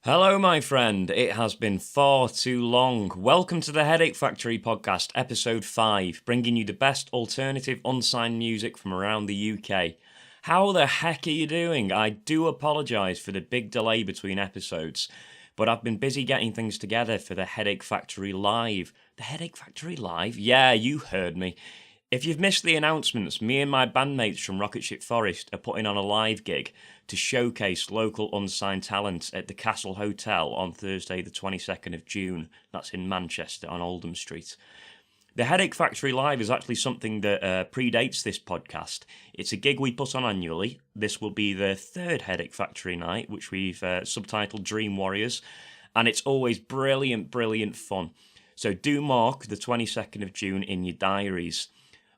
Hello, my friend. It has been far too long. Welcome to the Headache Factory podcast, episode 5, bringing you the best alternative unsigned music from around the UK. How the heck are you doing? I do apologise for the big delay between episodes, but I've been busy getting things together for the Headache Factory Live. The Headache Factory Live? Yeah, you heard me. If you've missed the announcements, me and my bandmates from Rocket Ship Forest are putting on a live gig to showcase local unsigned talent at the Castle Hotel on Thursday the 22nd of June. That's in Manchester on Oldham Street. The Headache Factory Live is actually something that predates this podcast. It's a gig we put on annually. This will be the third Headache Factory night, which we've subtitled Dream Warriors, and it's always brilliant, brilliant fun. So do mark the 22nd of June in your diaries.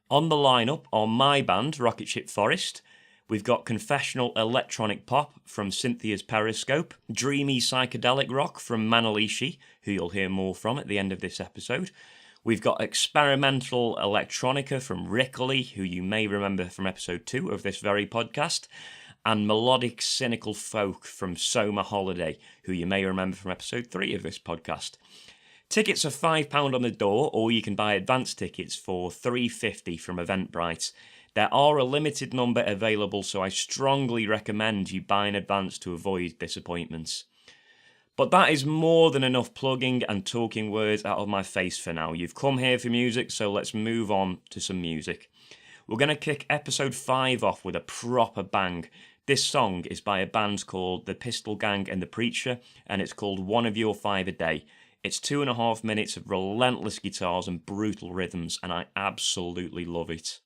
On the lineup are my band, Rocket Ship Forest. We've got confessional electronic pop from Cynthia's Periscope, dreamy psychedelic rock from Manalishi, who you'll hear more from at the end of this episode. We've got experimental electronica from Rickley, who you may remember from episode 2 of this very podcast, and melodic cynical folk from Soma Holiday, who you may remember from episode 3 of this podcast. Tickets are £5 on the door, or you can buy advance tickets for £3.50 from Eventbrite. There are a limited number available, so I strongly recommend you buy in advance to avoid disappointments. But that is more than enough plugging and talking words out of my face for now. You've come here for music, so let's move on to some music. We're going to kick episode 5 off with a proper bang. This song is by a band called The Pistol Gang and the Preacher, and it's called One of Your Five a Day. It's 2.5 minutes of relentless guitars and brutal rhythms, and I absolutely love it.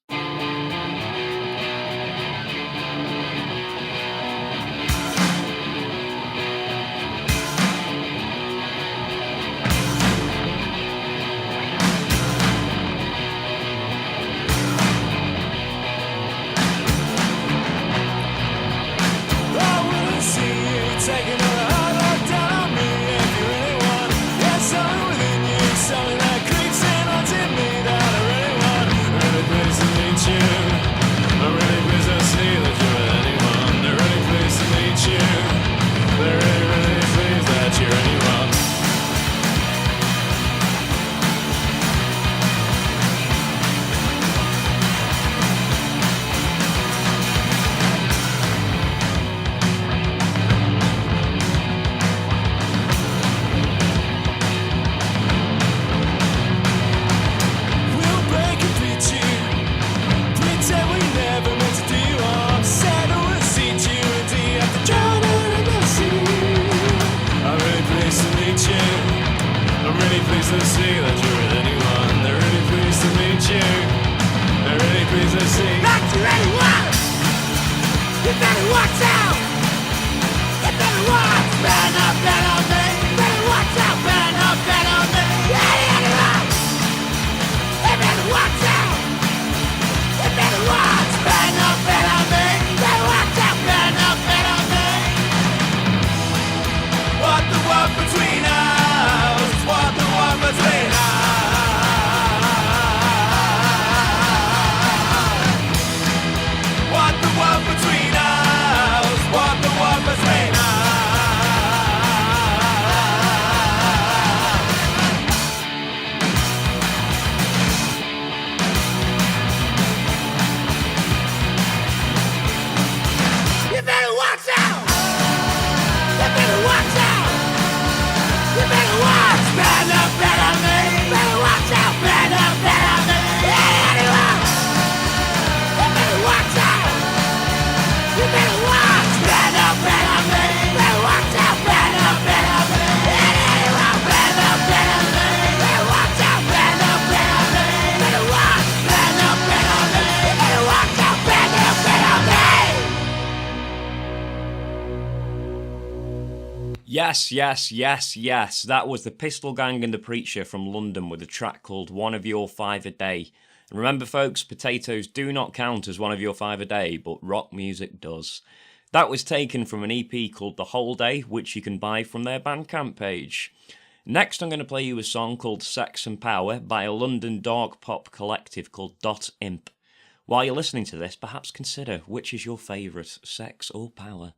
Yes. That was the Pistol Gang and the Preacher from London with a track called One of Your Five a Day. And remember, folks, potatoes do not count as one of your 5 a day, but rock music does. That was taken from an EP called The Whole Day, which you can buy from their Bandcamp page. Next, I'm going to play you a song called Sex and Power by a London dark pop collective called Dot Imp. While you're listening to this, perhaps consider which is your favourite, sex or power.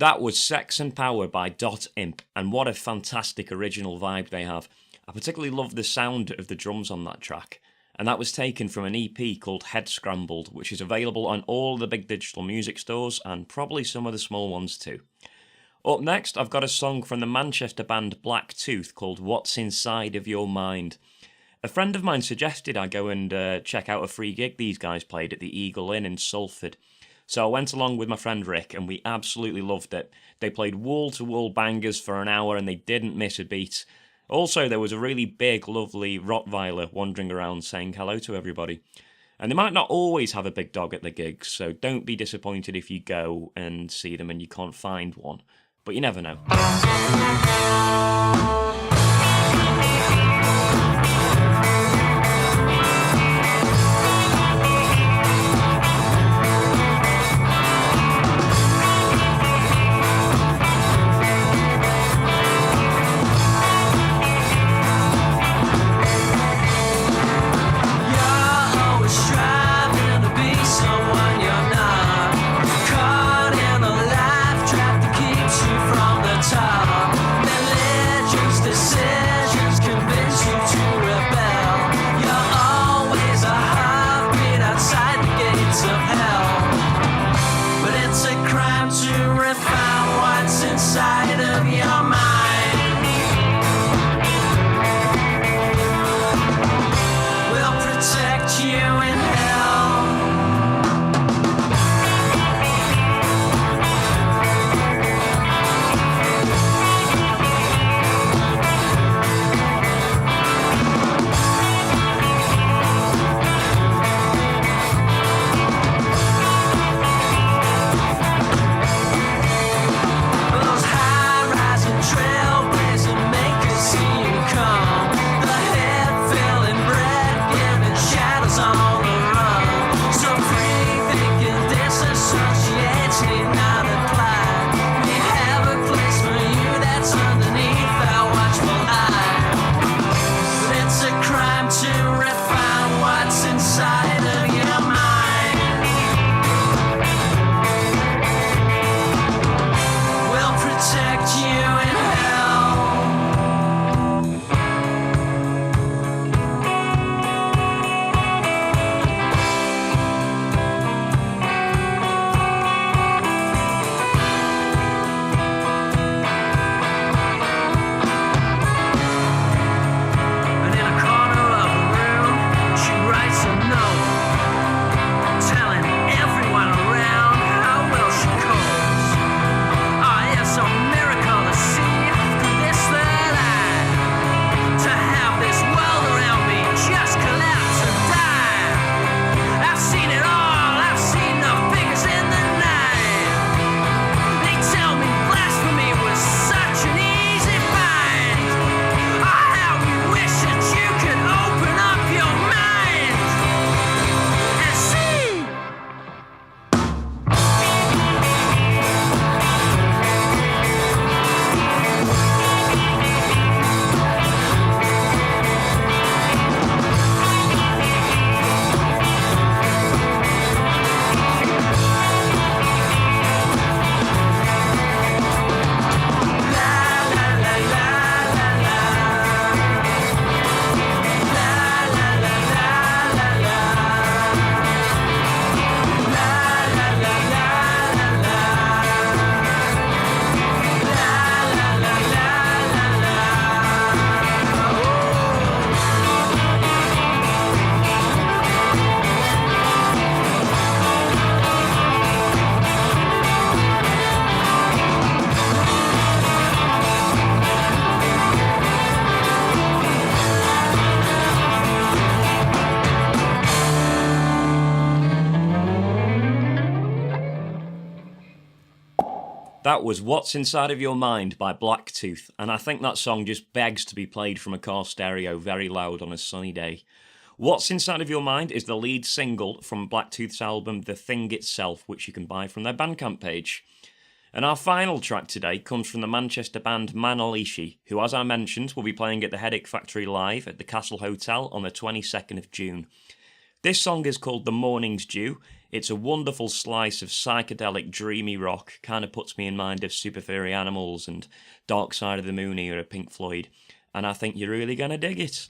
That was Sex and Power by Dot Imp, and what a fantastic original vibe they have. I particularly love the sound of the drums on that track, and that was taken from an EP called Head Scrambled, which is available on all the big digital music stores and probably some of the small ones too. Up next, I've got a song from the Manchester band Black Tooth called What's Inside of Your Mind. A friend of mine suggested I go and check out a free gig these guys played at the Eagle Inn in Salford. So I went along with my friend Rick and we absolutely loved it. They played wall-to-wall bangers for an hour and they didn't miss a beat. Also, there was a really big, lovely Rottweiler wandering around saying hello to everybody. And they might not always have a big dog at the gigs, so don't be disappointed if you go and see them and you can't find one. But you never know. That was What's Inside of Your Mind by Black Tooth, and I think that song just begs to be played from a car stereo very loud on a sunny day. What's Inside of Your Mind is the lead single from Black Tooth's album The Thing Itself, which you can buy from their Bandcamp page. And our final track today comes from the Manchester band Manalishi, who, as I mentioned, will be playing at the Headache Factory live at the Castle Hotel on the 22nd of June. This song is called The Morning's Dew. It's a wonderful slice of psychedelic, dreamy rock. Kind of puts me in mind of Super Furry Animals and Dark Side of the Moon era Pink Floyd. And I think you're really going to dig it.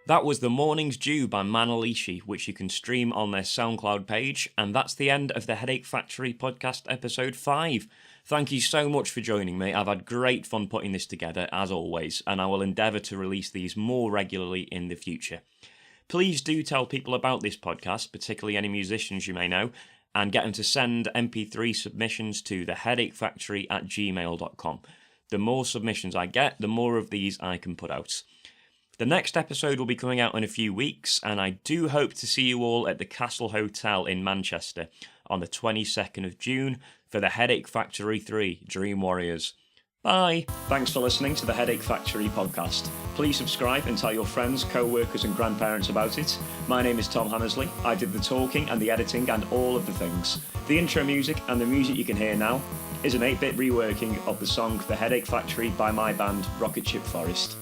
That was The Morning's Dew by Manalishi, which you can stream on their SoundCloud page, and that's the end of the Headache Factory podcast episode 5. Thank you so much for joining me. I've had great fun putting this together, as always, and I will endeavour to release these more regularly in the future. Please do tell people about this podcast, particularly any musicians you may know, and get them to send MP3 submissions to theheadachefactory@gmail.com. The more submissions I get, the more of these I can put out. The next episode will be coming out in a few weeks, and I do hope to see you all at the Castle Hotel in Manchester on the 22nd of June for the Headache Factory 3 Dream Warriors. Bye! Thanks for listening to the Headache Factory podcast. Please subscribe and tell your friends, co-workers and grandparents about it. My name is Tom Hammersley. I did the talking and the editing and all of the things. The intro music and the music you can hear now is an 8-bit reworking of the song The Headache Factory by my band Rocket Ship Forest.